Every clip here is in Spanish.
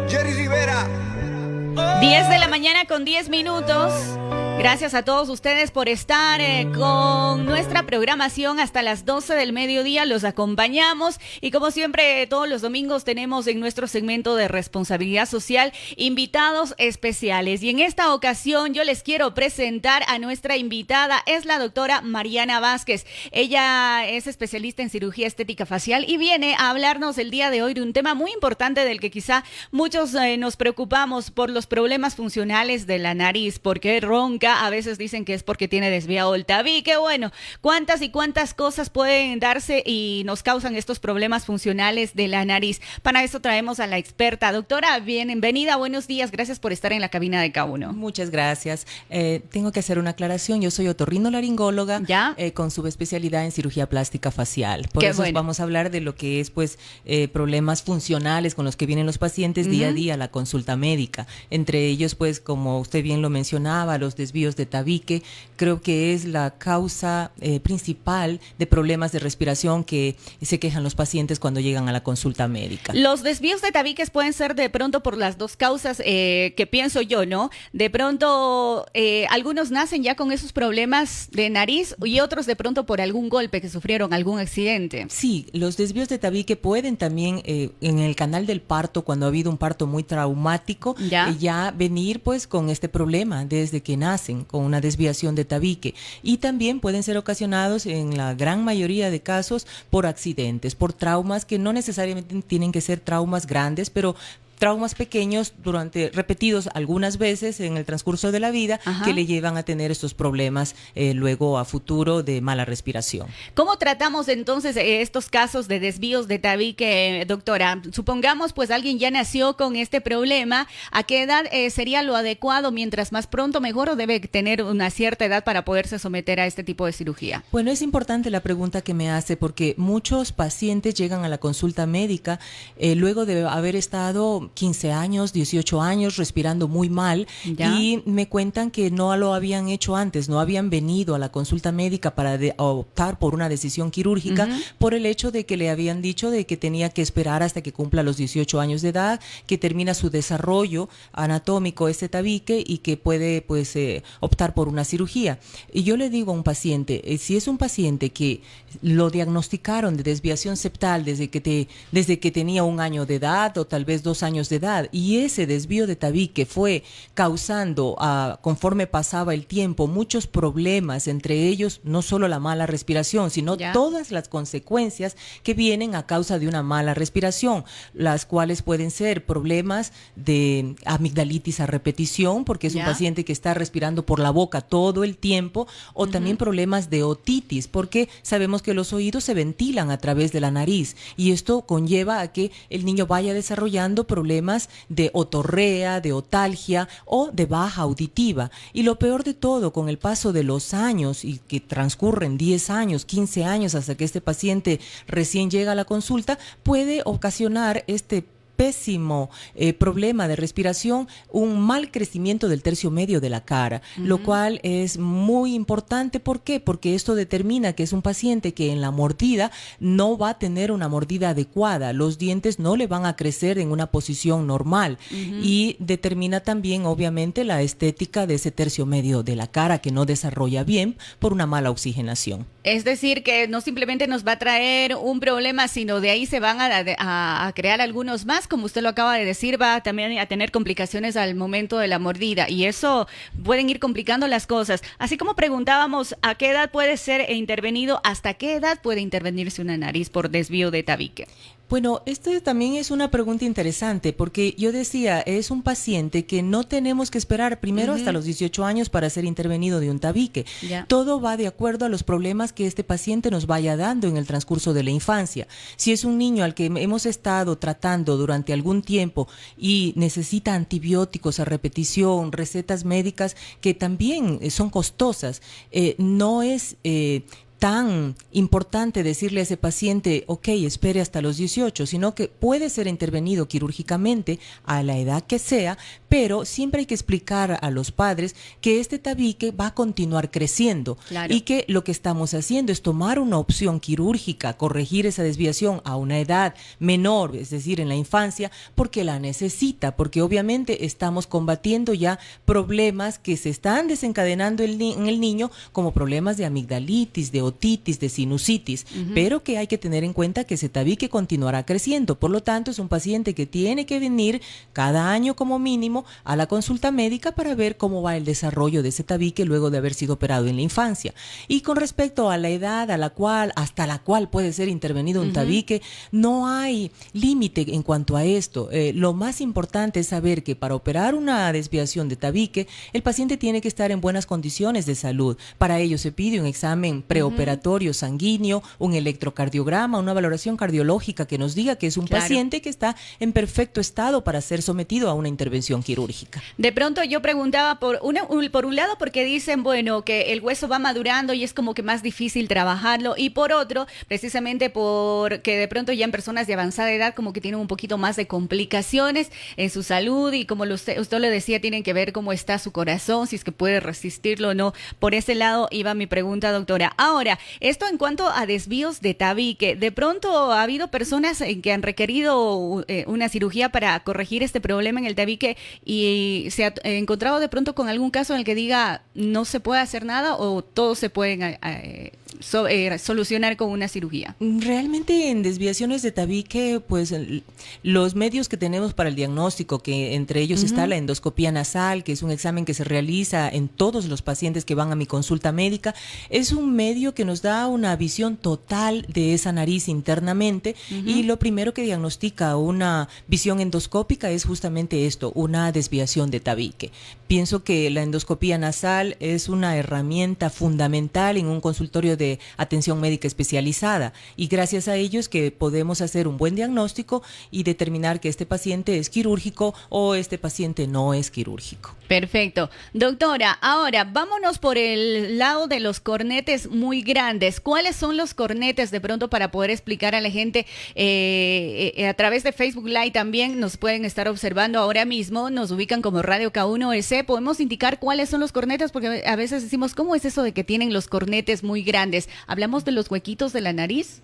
Jerry Rivera. 10 de la mañana con 10 minutos. Gracias a todos ustedes por estar con nuestra programación hasta las 12 del mediodía. Los acompañamos y como siempre todos los domingos tenemos en nuestro segmento de responsabilidad social invitados especiales. Y en esta ocasión yo les quiero presentar a nuestra invitada. Es la doctora Mariana Vázquez. Ella es especialista en cirugía estética facial y viene a hablarnos el día de hoy de un tema muy importante del que quizá muchos nos preocupamos por los problemas funcionales de la nariz, porque ronca. A veces dicen que es porque tiene desviado el tabique. Bueno, cuántas y cuántas cosas pueden darse y nos causan estos problemas funcionales de la nariz. Para eso traemos a la experta. Doctora, bienvenida, buenos días. Gracias por estar en la cabina de K1. Muchas gracias. Tengo que hacer una aclaración. Yo soy otorrinolaringóloga con subespecialidad en cirugía plástica facial. Por eso vamos a hablar de lo que es problemas funcionales con los que vienen los pacientes día a día a la consulta médica. Entre ellos, como usted bien lo mencionaba, los desvíos de tabique, creo que es la causa principal de problemas de respiración que se quejan los pacientes cuando llegan a la consulta médica. Los desvíos de tabiques pueden ser de pronto por las dos causas que pienso yo, ¿no? De pronto algunos nacen ya con esos problemas de nariz y otros de pronto por algún golpe que sufrieron, algún accidente. Sí, los desvíos de tabique pueden también en el canal del parto, cuando ha habido un parto muy traumático, ya venir con este problema desde que nacen, con una desviación de tabique, y también pueden ser ocasionados en la gran mayoría de casos por accidentes, por traumas que no necesariamente tienen que ser traumas grandes, pero traumas pequeños repetidos algunas veces en el transcurso de la vida que le llevan a tener estos problemas luego a futuro de mala respiración. ¿Cómo tratamos entonces estos casos de desvíos de tabique, doctora? Supongamos alguien ya nació con este problema. ¿A qué edad sería lo adecuado? ¿Mientras más pronto mejor o debe tener una cierta edad para poderse someter a este tipo de cirugía? Bueno, es importante la pregunta que me hace porque muchos pacientes llegan a la consulta médica luego de haber estado 15 años, 18 años, respirando muy mal y me cuentan que no lo habían hecho antes, no habían venido a la consulta médica para optar por una decisión quirúrgica por el hecho de que le habían dicho de que tenía que esperar hasta que cumpla los 18 años de edad, que termina su desarrollo anatómico este tabique y que puede optar por una cirugía. Y yo le digo a un paciente, si es un paciente que lo diagnosticaron de desviación septal desde que tenía 1 año de edad o tal vez 2 años de edad y ese desvío de tabique fue causando conforme pasaba el tiempo muchos problemas, entre ellos no solo la mala respiración, sino todas las consecuencias que vienen a causa de una mala respiración, las cuales pueden ser problemas de amigdalitis a repetición, porque es un paciente que está respirando por la boca todo el tiempo, o también problemas de otitis, porque sabemos que los oídos se ventilan a través de la nariz y esto conlleva a que el niño vaya desarrollando problemas de otorrea, de otalgia o de baja auditiva. Y lo peor de todo, con el paso de los años y que transcurren 10 años, 15 años hasta que este paciente recién llega a la consulta, puede ocasionar este pésimo problema de respiración, un mal crecimiento del tercio medio de la cara, lo cual es muy importante. ¿Por qué? Porque esto determina que es un paciente que en la mordida no va a tener una mordida adecuada, los dientes no le van a crecer en una posición normal y determina también obviamente la estética de ese tercio medio de la cara que no desarrolla bien por una mala oxigenación. Es decir, que no simplemente nos va a traer un problema, sino de ahí se van a crear algunos más, como usted lo acaba de decir, va también a tener complicaciones al momento de la mordida y eso pueden ir complicando las cosas. Así como preguntábamos a qué edad puede ser intervenido, ¿hasta qué edad puede intervenirse una nariz por desvío de tabique? Bueno, esto también es una pregunta interesante porque yo decía, es un paciente que no tenemos que esperar primero hasta los 18 años para ser intervenido de un tabique. Todo va de acuerdo a los problemas que este paciente nos vaya dando en el transcurso de la infancia. Si es un niño al que hemos estado tratando durante algún tiempo y necesita antibióticos a repetición, recetas médicas que también son costosas, no es tan importante decirle a ese paciente, ok, espere hasta los 18, sino que puede ser intervenido quirúrgicamente a la edad que sea, pero siempre hay que explicar a los padres que este tabique va a continuar creciendo, claro, y que lo que estamos haciendo es tomar una opción quirúrgica, corregir esa desviación a una edad menor, es decir, en la infancia, porque la necesita, porque obviamente estamos combatiendo ya problemas que se están desencadenando en el niño, como problemas de amigdalitis, de otitis, de sinusitis, pero que hay que tener en cuenta que ese tabique continuará creciendo. Por lo tanto, es un paciente que tiene que venir cada año como mínimo a la consulta médica para ver cómo va el desarrollo de ese tabique luego de haber sido operado en la infancia. Y con respecto a la edad hasta la cual puede ser intervenido un tabique, no hay límite en cuanto a esto. Lo más importante es saber que para operar una desviación de tabique, el paciente tiene que estar en buenas condiciones de salud. Para ello se pide un examen preoperatorio sanguíneo, un electrocardiograma, una valoración cardiológica que nos diga que es un paciente que está en perfecto estado para ser sometido a una intervención quirúrgica. De pronto yo preguntaba por un lado porque dicen, bueno, que el hueso va madurando y es como que más difícil trabajarlo, y por otro, precisamente porque de pronto ya en personas de avanzada edad como que tienen un poquito más de complicaciones en su salud, y como usted le decía, tienen que ver cómo está su corazón, si es que puede resistirlo o no. Por ese lado iba mi pregunta, doctora. Ahora, esto en cuanto a desvíos de tabique, de pronto ha habido personas que han requerido una cirugía para corregir este problema en el tabique y se ha encontrado de pronto con algún caso en el que diga no se puede hacer nada, o todos se pueden solucionar con una cirugía. Realmente en desviaciones de tabique, pues los medios que tenemos para el diagnóstico, que entre ellos está la endoscopía nasal, que es un examen que se realiza en todos los pacientes que van a mi consulta médica, es un medio que nos da una visión total de esa nariz internamente, y lo primero que diagnostica una visión endoscópica es justamente esto, una desviación de tabique. Pienso que la endoscopía nasal es una herramienta fundamental en un consultorio de atención médica especializada, y gracias a ello es que podemos hacer un buen diagnóstico y determinar que este paciente es quirúrgico o este paciente no es quirúrgico. Perfecto. Doctora, ahora vámonos por el lado de los cornetes muy grandes. ¿Cuáles son los cornetes de pronto para poder explicar a la gente? A través de Facebook Live también nos pueden estar observando ahora mismo, nos ubican como Radio K1S. ¿Podemos indicar cuáles son los cornetes? Porque a veces decimos, ¿cómo es eso de que tienen los cornetes muy grandes? ¿Hablamos de los huequitos de la nariz?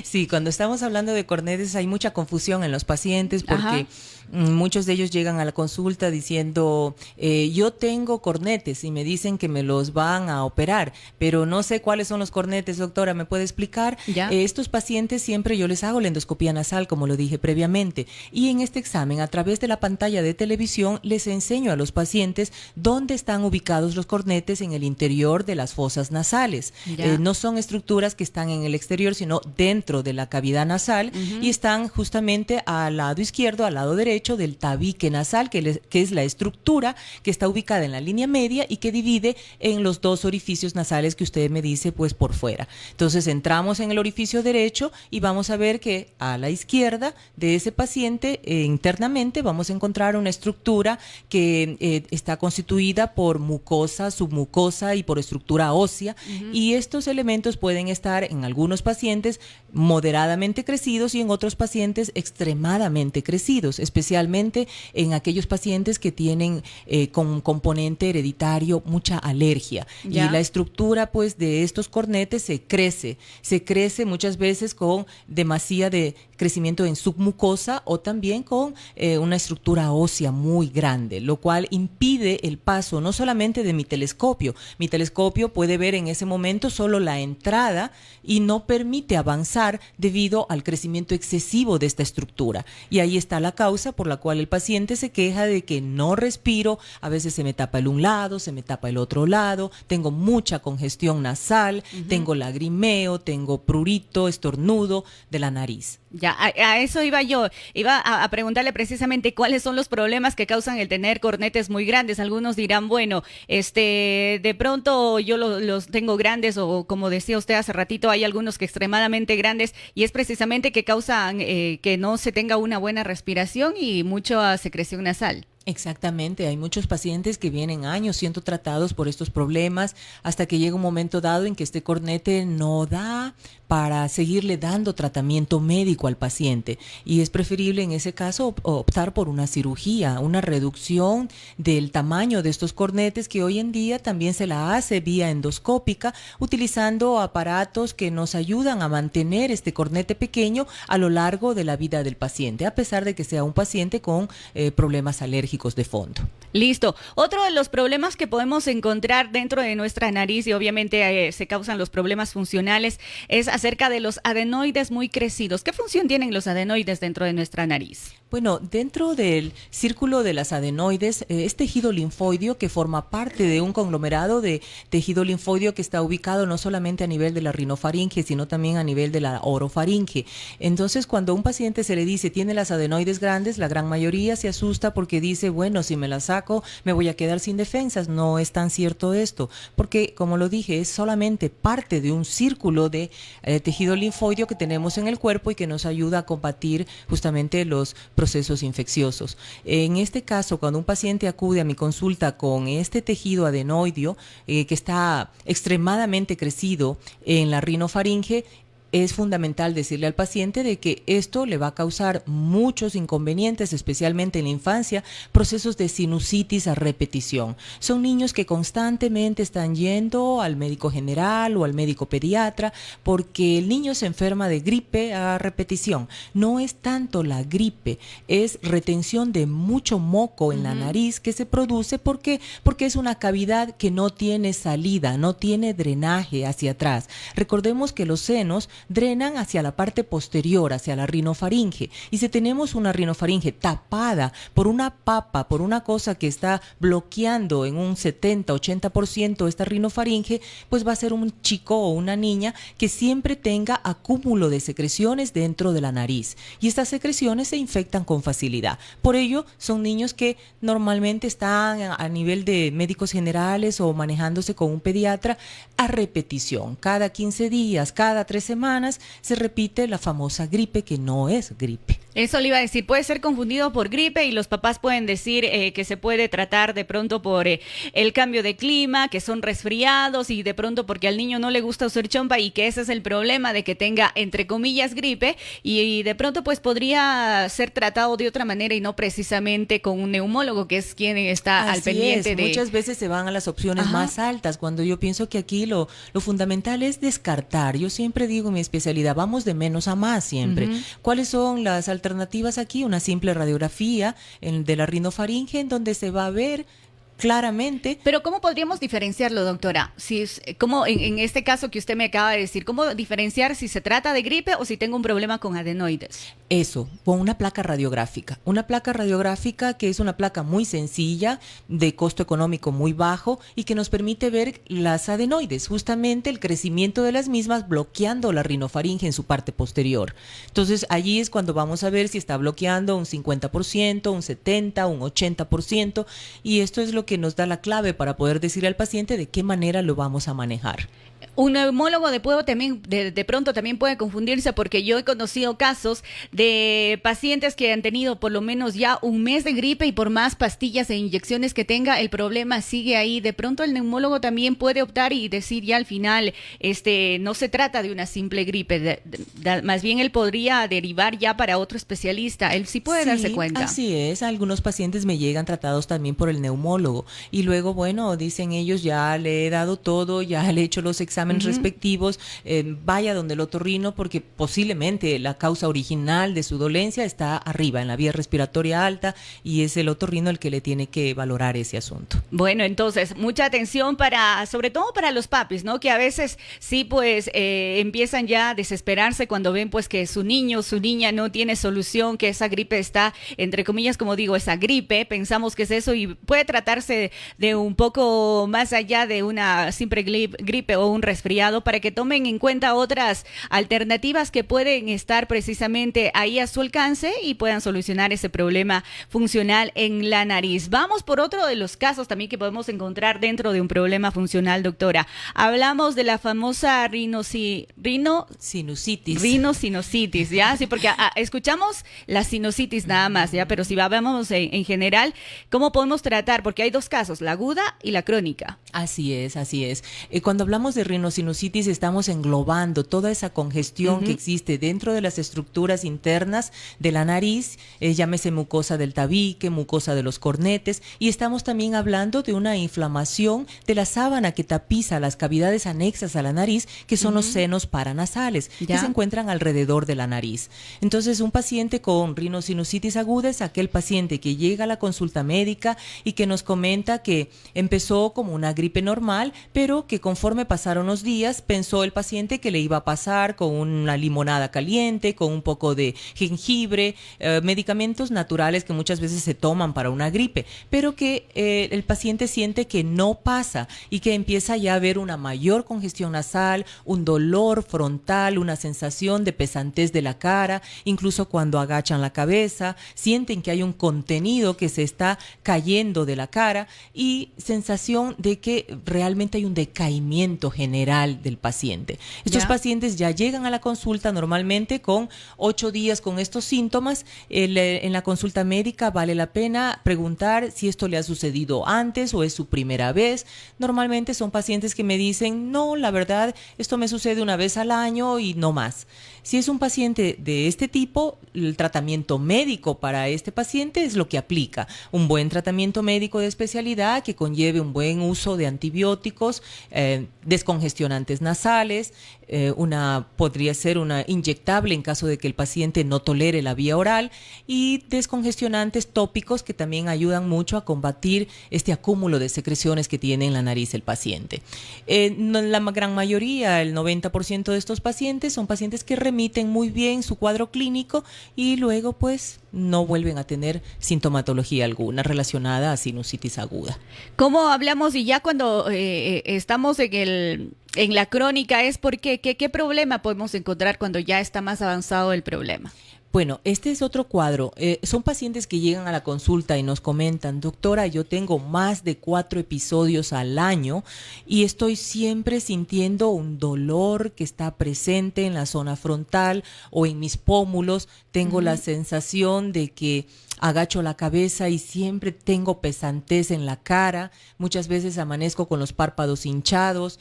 Sí, cuando estamos hablando de cornetes hay mucha confusión en los pacientes porque muchos de ellos llegan a la consulta diciendo yo tengo cornetes y me dicen que me los van a operar, pero no sé cuáles son los cornetes, doctora, ¿me puede explicar? Estos pacientes siempre yo les hago la endoscopía nasal, como lo dije previamente, y en este examen a través de la pantalla de televisión les enseño a los pacientes dónde están ubicados los cornetes en el interior de las fosas nasales. No son estructuras que están en el exterior, sino dentro de la cavidad nasal, y están justamente al lado izquierdo, al lado derecho del tabique nasal, que es la estructura que está ubicada en la línea media y que divide en los dos orificios nasales que usted me dice pues por fuera. Entonces entramos en el orificio derecho y vamos a ver que a la izquierda de ese paciente internamente vamos a encontrar una estructura que está constituida por mucosa, submucosa y por estructura ósea, y estos elementos pueden estar en algunos pacientes moderadamente crecidos y en otros pacientes extremadamente crecidos, especialmente en aquellos pacientes que tienen con componente hereditario mucha alergia. Y la estructura pues de estos cornetes se crece muchas veces con demasía de crecimiento en submucosa o también con una estructura ósea muy grande, lo cual impide el paso no solamente de mi telescopio. Mi telescopio puede ver en ese momento solo la entrada y no permite avanzar debido al crecimiento excesivo de esta estructura. Y ahí está la causa por la cual el paciente se queja de que no respiro, a veces se me tapa el un lado, se me tapa el otro lado, tengo mucha congestión nasal, tengo lagrimeo, tengo prurito, estornudo de la nariz. Ya, a eso iba yo. Iba a preguntarle precisamente cuáles son los problemas que causan el tener cornetes muy grandes. Algunos dirán, bueno, de pronto yo los tengo grandes, o como decía usted hace ratito, hay algunos que extremadamente grandes, y es precisamente que causan que no se tenga una buena respiración y mucha secreción nasal. Exactamente, hay muchos pacientes que vienen años siendo tratados por estos problemas hasta que llega un momento dado en que este cornete no da para seguirle dando tratamiento médico al paciente y es preferible en ese caso optar por una cirugía, una reducción del tamaño de estos cornetes que hoy en día también se la hace vía endoscópica utilizando aparatos que nos ayudan a mantener este cornete pequeño a lo largo de la vida del paciente, a pesar de que sea un paciente con problemas alérgicos de fondo. Listo. Otro de los problemas que podemos encontrar dentro de nuestra nariz y obviamente se causan los problemas funcionales es acerca de los adenoides muy crecidos. ¿Qué función tienen los adenoides dentro de nuestra nariz? Bueno, dentro del círculo de las adenoides es tejido linfoideo que forma parte de un conglomerado de tejido linfoideo que está ubicado no solamente a nivel de la rinofaringe, sino también a nivel de la orofaringe. Entonces, cuando a un paciente se le dice tiene las adenoides grandes, la gran mayoría se asusta porque dice, bueno, si me las saco me voy a quedar sin defensas. No es tan cierto esto, porque como lo dije, es solamente parte de un círculo de tejido linfoideo que tenemos en el cuerpo y que nos ayuda a combatir justamente los procesos infecciosos. En este caso, cuando un paciente acude a mi consulta con este tejido adenoideo que está extremadamente crecido en la rinofaringe, es fundamental decirle al paciente de que esto le va a causar muchos inconvenientes, especialmente en la infancia, procesos de sinusitis a repetición. Son niños que constantemente están yendo al médico general o al médico pediatra porque el niño se enferma de gripe a repetición. No es tanto la gripe, es retención de mucho moco en la nariz que se produce porque es una cavidad que no tiene salida, no tiene drenaje hacia atrás. Recordemos que los senos drenan hacia la parte posterior, hacia la rinofaringe. Y si tenemos una rinofaringe tapada por una papa, por una cosa que está bloqueando en un 70-80% esta rinofaringe, pues va a ser un chico o una niña que siempre tenga acúmulo de secreciones dentro de la nariz. Y estas secreciones se infectan con facilidad. Por ello, son niños que normalmente están a nivel de médicos generales o manejándose con un pediatra a repetición. Cada 15 días, cada 3 semanas, se repite la famosa gripe que no es gripe. Eso le iba a decir, puede ser confundido por gripe y los papás pueden decir que se puede tratar de pronto por el cambio de clima, que son resfriados y de pronto porque al niño no le gusta usar chompa y que ese es el problema de que tenga entre comillas gripe y de pronto pues podría ser tratado de otra manera y no precisamente con un neumólogo que es quien está al pendiente de... Muchas veces se van a las opciones más altas cuando yo pienso que aquí lo fundamental es descartar. Yo siempre digo en mi especialidad, vamos de menos a más siempre. ¿Cuáles son las alternativas aquí? Una simple radiografía de la rinofaringe en donde se va a ver claramente. Pero ¿cómo podríamos diferenciarlo, doctora? Si es, ¿cómo en este caso que usted me acaba de decir, cómo diferenciar si se trata de gripe o si tengo un problema con adenoides? Eso, con una placa radiográfica. Una placa radiográfica que es una placa muy sencilla, de costo económico muy bajo y que nos permite ver las adenoides, justamente el crecimiento de las mismas bloqueando la rinofaringe en su parte posterior. Entonces, allí es cuando vamos a ver si está bloqueando un 50%, un 70%, un 80%, y esto es lo que nos da la clave para poder decirle al paciente de qué manera lo vamos a manejar. Un neumólogo de pronto también puede confundirse porque yo he conocido casos de pacientes que han tenido por lo menos ya un mes de gripe y por más pastillas e inyecciones que tenga, el problema sigue ahí. De pronto el neumólogo también puede optar y decir ya al final, no se trata de una simple gripe, más bien él podría derivar ya para otro especialista. Él sí puede darse cuenta. Así es, algunos pacientes me llegan tratados también por el neumólogo y luego, bueno, dicen ellos, ya le he dado todo, ya le he hecho los exámenes respectivos, vaya donde el otorrino porque posiblemente la causa original de su dolencia está arriba, en la vía respiratoria alta, y es el otorrino el que le tiene que valorar ese asunto. Bueno, entonces, mucha atención sobre todo para los papis, ¿no? Que a veces sí, pues, empiezan ya a desesperarse cuando ven, pues, que su niño, su niña no tiene solución, que esa gripe está, entre comillas, como digo, esa gripe, pensamos que es eso y puede tratarse de un poco más allá de una simple gripe o un un resfriado, para que tomen en cuenta otras alternativas que pueden estar precisamente ahí a su alcance y puedan solucionar ese problema funcional en la nariz. Vamos por otro de los casos también que podemos encontrar dentro de un problema funcional, doctora. Hablamos de la famosa rinosinusitis, ¿ya? Sí, porque escuchamos la sinusitis nada más, ¿ya? Pero si vamos en general, ¿cómo podemos tratar? Porque hay dos casos, la aguda y la crónica. Así es, así es. Cuando hablamos de rinosinusitis estamos englobando toda esa congestión que existe dentro de las estructuras internas de la nariz, llámese mucosa del tabique, mucosa de los cornetes, y estamos también hablando de una inflamación de la sábana que tapiza las cavidades anexas a la nariz, que son los senos paranasales, que se encuentran alrededor de la nariz. Entonces, un paciente con rinosinusitis aguda es aquel paciente que llega a la consulta médica y que nos comenta que empezó como una gripe normal, pero que conforme pasaron los días pensó el paciente que le iba a pasar con una limonada caliente, con un poco de jengibre, medicamentos naturales que muchas veces se toman para una gripe, pero que el paciente siente que no pasa y que empieza ya a haber una mayor congestión nasal, un dolor frontal, una sensación de pesantez de la cara, incluso cuando agachan la cabeza, sienten que hay un contenido que se está cayendo de la cara y sensación de que realmente hay un decaimiento general del paciente. Estos pacientes ya llegan a la consulta normalmente con 8 días con estos síntomas. En la consulta médica vale la pena preguntar si esto le ha sucedido antes o es su primera vez. Normalmente son pacientes que me dicen, no, la verdad, esto me sucede una vez al año y no más. Si es un paciente de este tipo, el tratamiento médico para este paciente es lo que aplica. Un buen tratamiento médico de especialidad que conlleve un buen uso de antibióticos, descongestionantes nasales, podría ser una inyectable en caso de que el paciente no tolere la vía oral, y descongestionantes tópicos que también ayudan mucho a combatir este acúmulo de secreciones que tiene en la nariz el paciente. La gran mayoría, el 90% de estos pacientes son pacientes que remiten muy bien su cuadro clínico y luego pues no vuelven a tener sintomatología alguna relacionada a sinusitis aguda. ¿Cómo hablamos? Y ya cuando estamos en la crónica, es porque ¿qué problema podemos encontrar cuando ya está más avanzado el problema? Bueno, este es otro cuadro. Son pacientes que llegan a la consulta y nos comentan, doctora, yo tengo más de 4 episodios al año y estoy siempre sintiendo un dolor que está presente en la zona frontal o en mis pómulos. Tengo la sensación de que agacho la cabeza y siempre tengo pesantez en la cara. Muchas veces amanezco con los párpados hinchados.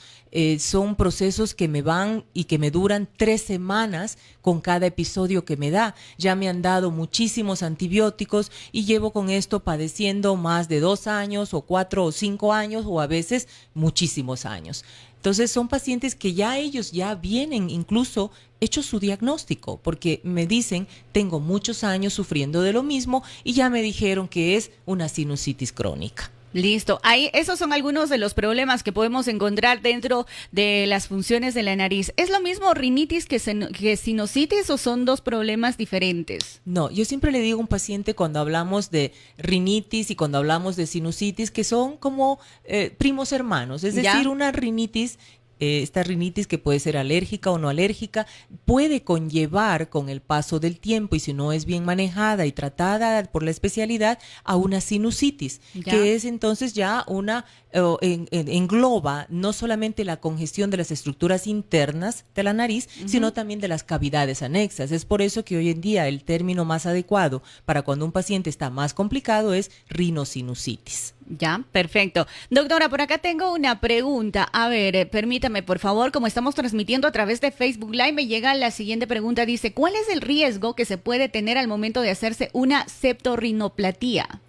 Son procesos que me van y que me duran 3 semanas con cada episodio que me da. Ya me han dado muchísimos antibióticos y llevo con esto padeciendo más de 2 años o 4 o 5 años o a veces muchísimos años. Entonces son pacientes que ellos ya vienen incluso hecho su diagnóstico, porque me dicen, tengo muchos años sufriendo de lo mismo y ya me dijeron que es una sinusitis crónica. Listo. Esos son algunos de los problemas que podemos encontrar dentro de las funciones de la nariz. ¿Es lo mismo rinitis que sinusitis o son dos problemas diferentes? No, yo siempre le digo a un paciente cuando hablamos de rinitis y cuando hablamos de sinusitis que son como primos hermanos. Es decir, una rinitis, esta rinitis que puede ser alérgica o no alérgica, puede conllevar con el paso del tiempo y si no es bien manejada y tratada por la especialidad a una sinusitis, que es entonces ya engloba no solamente la congestión de las estructuras internas de la nariz, sino también de las cavidades anexas. Es por eso que hoy en día el término más adecuado para cuando un paciente está más complicado es rinosinusitis. Ya, perfecto. Doctora, por acá tengo una pregunta. A ver, permítame, por favor, como estamos transmitiendo a través de Facebook Live, me llega la siguiente pregunta. Dice, ¿cuál es el riesgo que se puede tener al momento de hacerse una septorrinoplastia?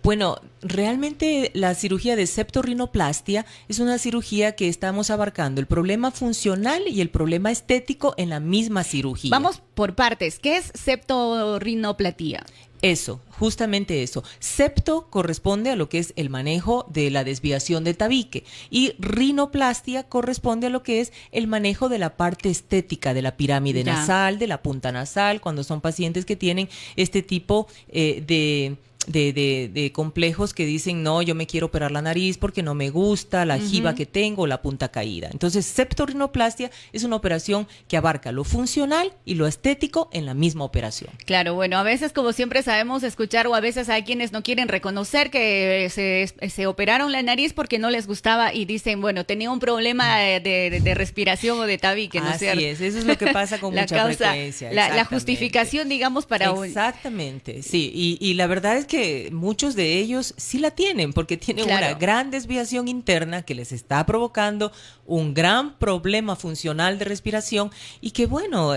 Bueno, realmente la cirugía de septorrinoplastia es una cirugía que estamos abarcando el problema funcional y el problema estético en la misma cirugía. Vamos por partes. ¿Qué es septorrinoplastia? Eso, justamente eso. Septo corresponde a lo que es el manejo de la desviación de tabique y rinoplastia corresponde a lo que es el manejo de la parte estética de la pirámide nasal, de la punta nasal, cuando son pacientes que tienen este tipo de de complejos que dicen, no, yo me quiero operar la nariz porque no me gusta la jiba que tengo, la punta caída. Entonces, septorrinoplastia es una operación que abarca lo funcional y lo estético en la misma operación. Claro, bueno, a veces, como siempre sabemos escuchar, o a veces hay quienes no quieren reconocer que se operaron la nariz porque no les gustaba y dicen, bueno, tenía un problema de respiración o de tabique, ¿no es cierto? Así es, eso es lo que pasa con mucha frecuencia. La justificación, digamos, para Exactamente, sí, y la verdad es que muchos de ellos sí la tienen, porque tienen una gran desviación interna que les está provocando un gran problema funcional de respiración y qué bueno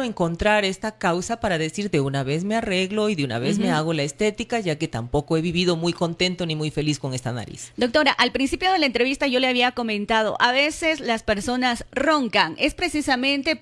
encontrar esta causa para decir de una vez me arreglo y de una vez me hago la estética, ya que tampoco he vivido muy contento ni muy feliz con esta nariz. Doctora, al principio de la entrevista yo le había comentado, a veces las personas roncan, es precisamente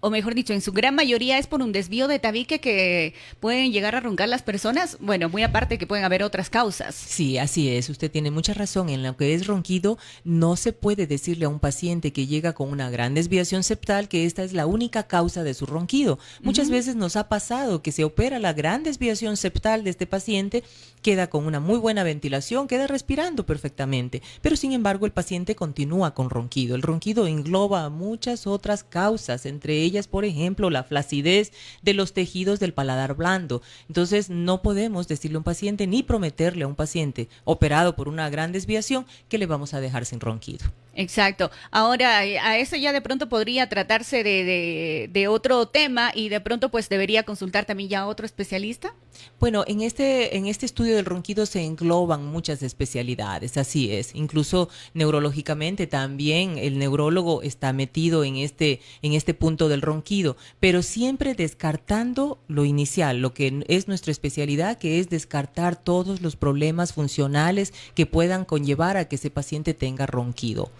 o mejor dicho, en su gran mayoría es por un desvío de tabique que pueden llegar a roncar las personas. Bueno, muy aparte que pueden haber otras causas. Sí, así es. Usted tiene mucha razón. En lo que es ronquido, no se puede decirle a un paciente que llega con una gran desviación septal que esta es la única causa de su ronquido. Muchas veces nos ha pasado que se opera la gran desviación septal de este paciente, queda con una muy buena ventilación, queda respirando perfectamente, pero sin embargo el paciente continúa con ronquido. El ronquido engloba muchas otras causas, entre ellas, por ejemplo, la flacidez de los tejidos del paladar blando. Entonces, no podemos decirle a un paciente ni prometerle a un paciente operado por una gran desviación que le vamos a dejar sin ronquido. Exacto. Ahora, a eso ya de pronto podría tratarse de otro tema y de pronto pues debería consultar también ya a otro especialista. Bueno, en este estudio del ronquido se engloban muchas especialidades, así es. Incluso neurológicamente también el neurólogo está metido en este punto del ronquido, pero siempre descartando lo inicial, lo que es nuestra especialidad, que es descartar todos los problemas funcionales que puedan conllevar a que ese paciente tenga ronquido.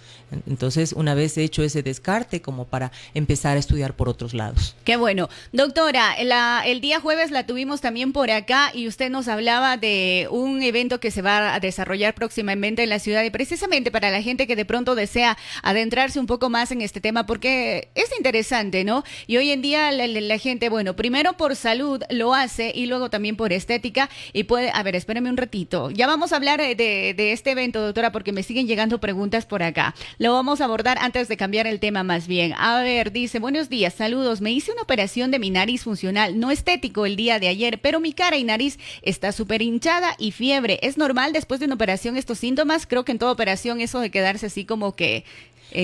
Entonces, una vez hecho ese descarte, como para empezar a estudiar por otros lados. Qué bueno. Doctora, el día jueves la tuvimos también por acá y usted nos hablaba de un evento que se va a desarrollar próximamente en la ciudad y precisamente para la gente que de pronto desea adentrarse un poco más en este tema porque es interesante, ¿no? Y hoy en día la gente, bueno, primero por salud lo hace y luego también por estética y puede, a ver, espérame un ratito. Ya vamos a hablar de este evento, doctora, porque me siguen llegando preguntas por acá. Lo vamos a abordar antes de cambiar el tema más bien. A ver, dice, buenos días, saludos. Me hice una operación de mi nariz funcional, no estético el día de ayer, pero mi cara y nariz está súper hinchada y fiebre. ¿Es normal después de una operación estos síntomas? Creo que en toda operación eso de quedarse así como que...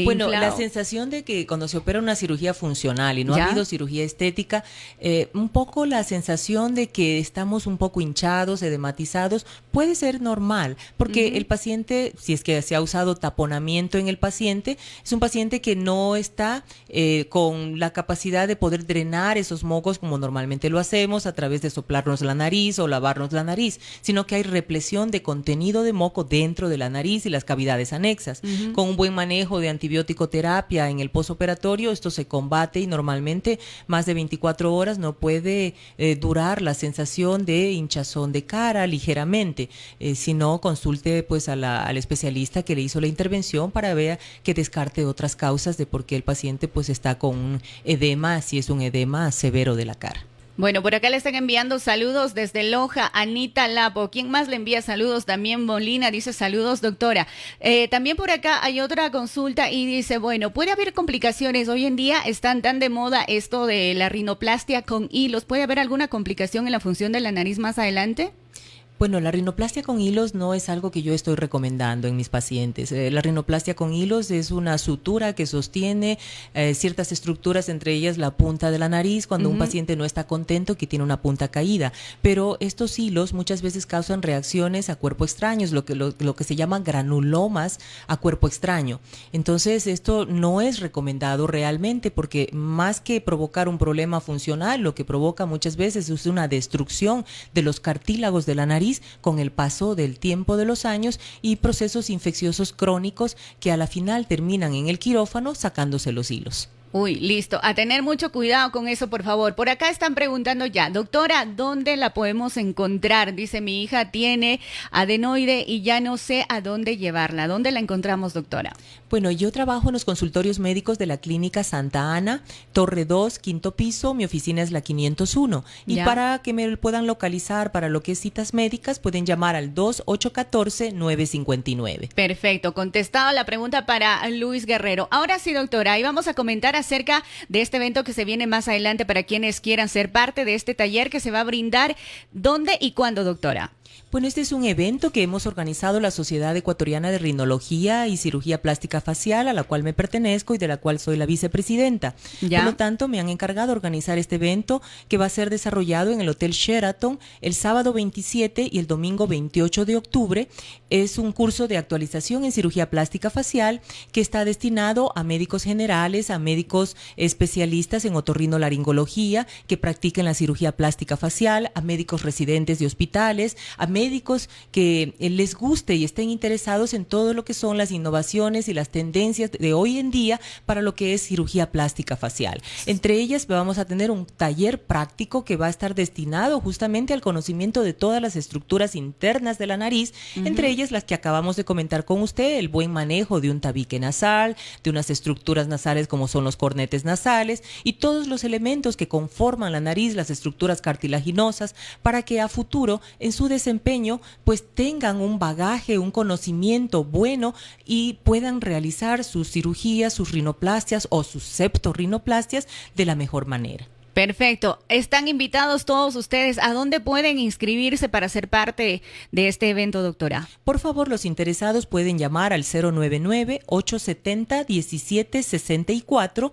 Bueno, inflado. la sensación de que cuando se opera una cirugía funcional y no ha habido cirugía estética, un poco la sensación de que estamos un poco hinchados, edematizados, puede ser normal, porque el paciente, si es que se ha usado taponamiento en el paciente, es un paciente que no está con la capacidad de poder drenar esos mocos como normalmente lo hacemos a través de soplarnos la nariz o lavarnos la nariz, sino que hay represión de contenido de moco dentro de la nariz y las cavidades anexas. Con un buen manejo de antibiótico terapia en el posoperatorio, esto se combate y normalmente más de 24 horas no puede durar la sensación de hinchazón de cara ligeramente, si no consulte pues al especialista que le hizo la intervención para ver que descarte otras causas de por qué el paciente pues está con un edema, si es un edema severo de la cara. Bueno, por acá le están enviando saludos desde Loja, Anita Lapo. ¿Quién más le envía saludos? También Molina dice saludos, doctora. También por acá hay otra consulta y dice, bueno, puede haber complicaciones. Hoy en día están tan de moda esto de la rinoplastia con hilos. ¿Puede haber alguna complicación en la función de la nariz más adelante? Bueno, la rinoplastia con hilos no es algo que yo estoy recomendando en mis pacientes. La rinoplastia con hilos es una sutura que sostiene ciertas estructuras, entre ellas la punta de la nariz, cuando un paciente no está contento que tiene una punta caída. Pero estos hilos muchas veces causan reacciones a cuerpo extraños, lo que se llama granulomas a cuerpo extraño. Entonces, esto no es recomendado realmente porque más que provocar un problema funcional, lo que provoca muchas veces es una destrucción de los cartílagos de la nariz con el paso del tiempo de los años y procesos infecciosos crónicos que a la final terminan en el quirófano sacándose los hilos. Uy, listo. A tener mucho cuidado con eso, por favor. Por acá están preguntando ya, doctora, ¿dónde la podemos encontrar? Dice, mi hija tiene adenoide y ya no sé a dónde llevarla. ¿Dónde la encontramos, doctora? Bueno, yo trabajo en los consultorios médicos de la Clínica Santa Ana, Torre 2, quinto piso. Mi oficina es la 501. Y Ya. para que me puedan localizar para lo que es citas médicas, pueden llamar al 2814-959. Perfecto, contestado la pregunta para Luis Guerrero. Ahora sí, doctora, ahí vamos a comentar acerca de este evento que se viene más adelante para quienes quieran ser parte de este taller que se va a brindar. ¿Dónde y cuándo, doctora? Bueno, este es un evento que hemos organizado la Sociedad Ecuatoriana de Rinología y Cirugía Plástica Facial, a la cual me pertenezco y de la cual soy la vicepresidenta. Ya. Por lo tanto, me han encargado de organizar este evento que va a ser desarrollado en el Hotel Sheraton el sábado 27 y el domingo 28 de octubre. Es un curso de actualización en cirugía plástica facial que está destinado a médicos generales, a médicos especialistas en otorrinolaringología que practiquen la cirugía plástica facial, a médicos residentes de hospitales, a médicos que les guste y estén interesados en todo lo que son las innovaciones y las tendencias de hoy en día para lo que es cirugía plástica facial. Entre ellas vamos a tener un taller práctico que va a estar destinado justamente al conocimiento de todas las estructuras internas de la nariz, entre ellas las que acabamos de comentar con usted, el buen manejo de un tabique nasal, de unas estructuras nasales como son los cornetes nasales y todos los elementos que conforman la nariz, las estructuras cartilaginosas, para que a futuro en su desempeño pues tengan un bagaje, un conocimiento bueno y puedan realizar sus cirugías, sus rinoplastias o sus septorrinoplastias de la mejor manera. Perfecto. Están invitados todos ustedes. ¿A dónde pueden inscribirse para ser parte de este evento, doctora? Por favor, los interesados pueden llamar al 099-870-1764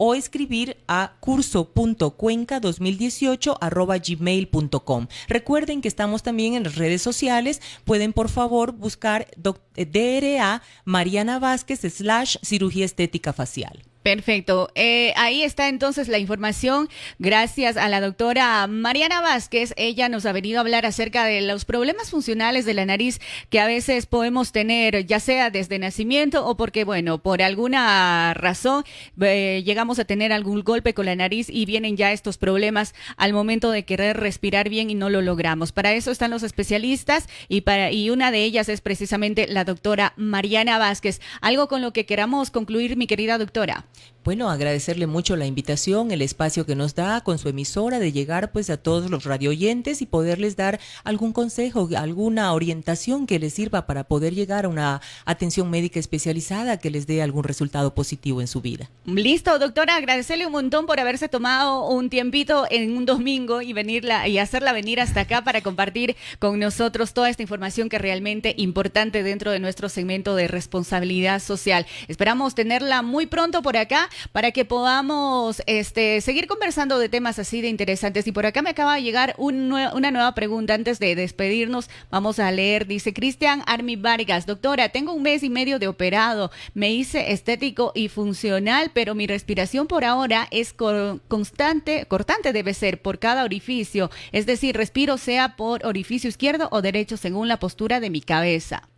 o escribir a curso.cuenca2018@gmail.com. Recuerden que estamos también en las redes sociales. Pueden, por favor, buscar DRA Mariana Vázquez / cirugía estética facial. Perfecto. Ahí está entonces la información. Gracias a la doctora Mariana Vázquez. Ella nos ha venido a hablar acerca de los problemas funcionales de la nariz que a veces podemos tener, ya sea desde nacimiento o porque, bueno, por alguna razón llegamos a tener algún golpe con la nariz y vienen ya estos problemas al momento de querer respirar bien y no lo logramos. Para eso están los especialistas y una de ellas es precisamente la doctora Mariana Vázquez. ¿Algo con lo que queramos concluir, mi querida doctora? Bueno, agradecerle mucho la invitación, el espacio que nos da con su emisora de llegar pues a todos los radioyentes y poderles dar algún consejo, alguna orientación que les sirva para poder llegar a una atención médica especializada que les dé algún resultado positivo en su vida. Listo, doctora, agradecerle un montón por haberse tomado un tiempito en un domingo y hacerla venir hasta acá para compartir con nosotros toda esta información que es realmente importante dentro de nuestro segmento de responsabilidad social. Esperamos tenerla muy pronto por acá para que podamos seguir conversando de temas así de interesantes. Y por acá me acaba de llegar una nueva pregunta antes de despedirnos. Vamos a leer, dice Cristian Armi Vargas. Doctora, tengo 1 mes y medio de operado. Me hice estético y funcional, pero mi respiración por ahora es cortante debe ser por cada orificio. Es decir, respiro sea por orificio izquierdo o derecho según la postura de mi cabeza.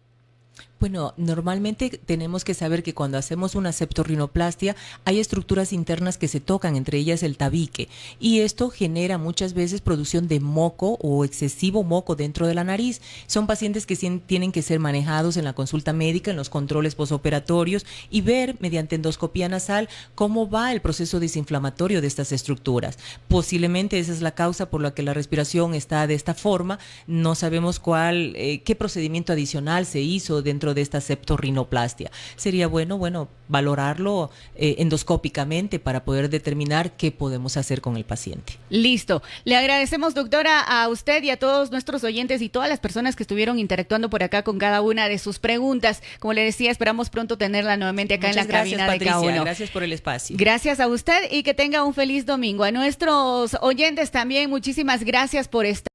Bueno, normalmente tenemos que saber que cuando hacemos una septorrinoplastia hay estructuras internas que se tocan, entre ellas el tabique, y esto genera muchas veces producción de moco o excesivo moco dentro de la nariz. Son pacientes que tienen que ser manejados en la consulta médica, en los controles posoperatorios y ver mediante endoscopía nasal cómo va el proceso desinflamatorio de estas estructuras. Posiblemente esa es la causa por la que la respiración está de esta forma. No sabemos qué procedimiento adicional se hizo dentro de esta septorrinoplastia. Sería bueno valorarlo endoscópicamente para poder determinar qué podemos hacer con el paciente. Listo. Le agradecemos, doctora, a usted y a todos nuestros oyentes y todas las personas que estuvieron interactuando por acá con cada una de sus preguntas. Como le decía, esperamos pronto tenerla nuevamente acá. Muchas en la cabina Patricia, de K1. Gracias por el espacio. Gracias a usted y que tenga un feliz domingo. A nuestros oyentes también, muchísimas gracias por estar.